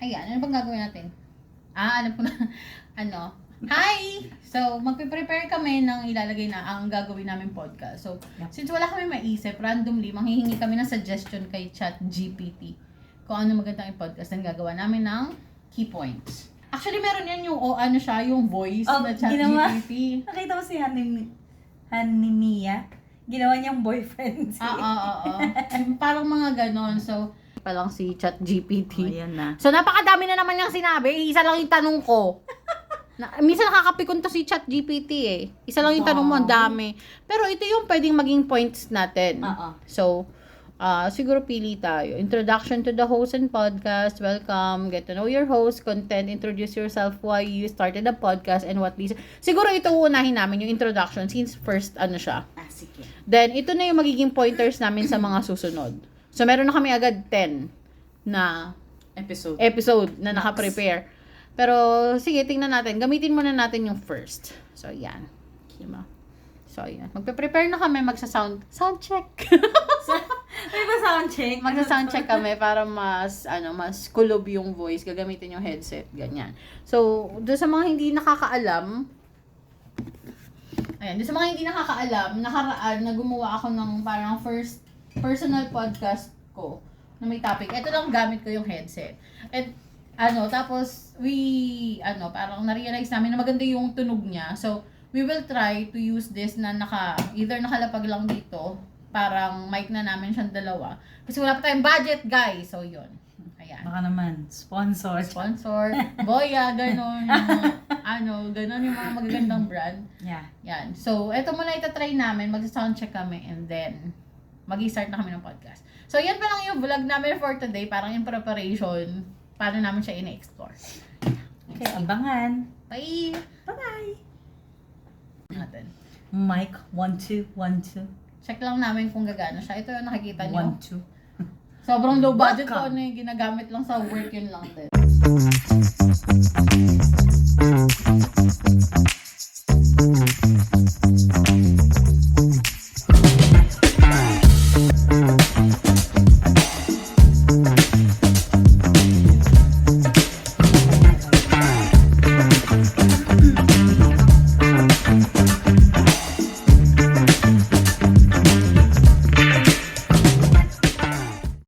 Ayan, ano bang gagawin natin? Alam ko na. Hi! So, magpe-prepare kami ng ilalagay na ang gagawin namin podcast. So, since wala kami maisip, randomly, manghihingi kami ng suggestion kay ChatGPT kung ano magandang i-podcast ang gagawa namin ng key points. Actually, meron yan yung, yung voice na ChatGPT. Nakita mo si Hanimia? Ginawa niyang boyfriend. Parang mga ganon. So, pa lang si ChatGPT. Ayan na. So, napakadami na naman niyang sinabi. Isa lang yung tanong ko. Minsan nakakapikon to si ChatGPT eh. Isa lang yung tanong mo, ang dami. Pero ito yung pwedeng maging points natin. So, siguro pili tayo. Introduction to the host and podcast. Welcome. Get to know your host. Content. Introduce yourself. Why you started the podcast and what reason. Siguro ito uunahin namin yung introduction since first siya. Sige. Then, ito na yung magiging pointers namin sa mga susunod. So, meron na kami agad 10 na episode na naka-prepare. Pero, sige, tingnan natin. Gamitin muna natin yung first. So, yan. Diba? So, yan. Magpe-prepare na kami. Sound check. May ba sound check? Magsa-sound check kami para mas kulob yung voice. Gagamitin yung headset. Ganyan. So, doon sa mga hindi nakakaalam, nakaraan na gumawa ako ng parang first personal podcast ko na may topic. Ito lang gamit ko yung headset. And tapos parang na-realize namin na maganda yung tunog niya. So, we will try to use this na either nakalapag lang dito, parang mic na namin siyang dalawa. Kasi wala pa tayong budget, guys. So, yun. Ayan. Baka naman, sponsor. Boya, ganon. Ganon yung mga magagandang brand. Yeah. Yan. So, eto muna itatry namin. Mag-soundcheck kami and then mag-start na kami ng podcast. So, yan pa lang yung vlog namin for today. Parang in preparation. Paano namin siya in-explore. Okay, abangan. Bye! Bye-bye. Natin. Mic, 1, 2, 1, 2. Check lang namin kung gagana siya. Ito yung nakikita nyo. 1, 2. Sobrang low budget ko. Yung ginagamit lang sa work, yun lang din.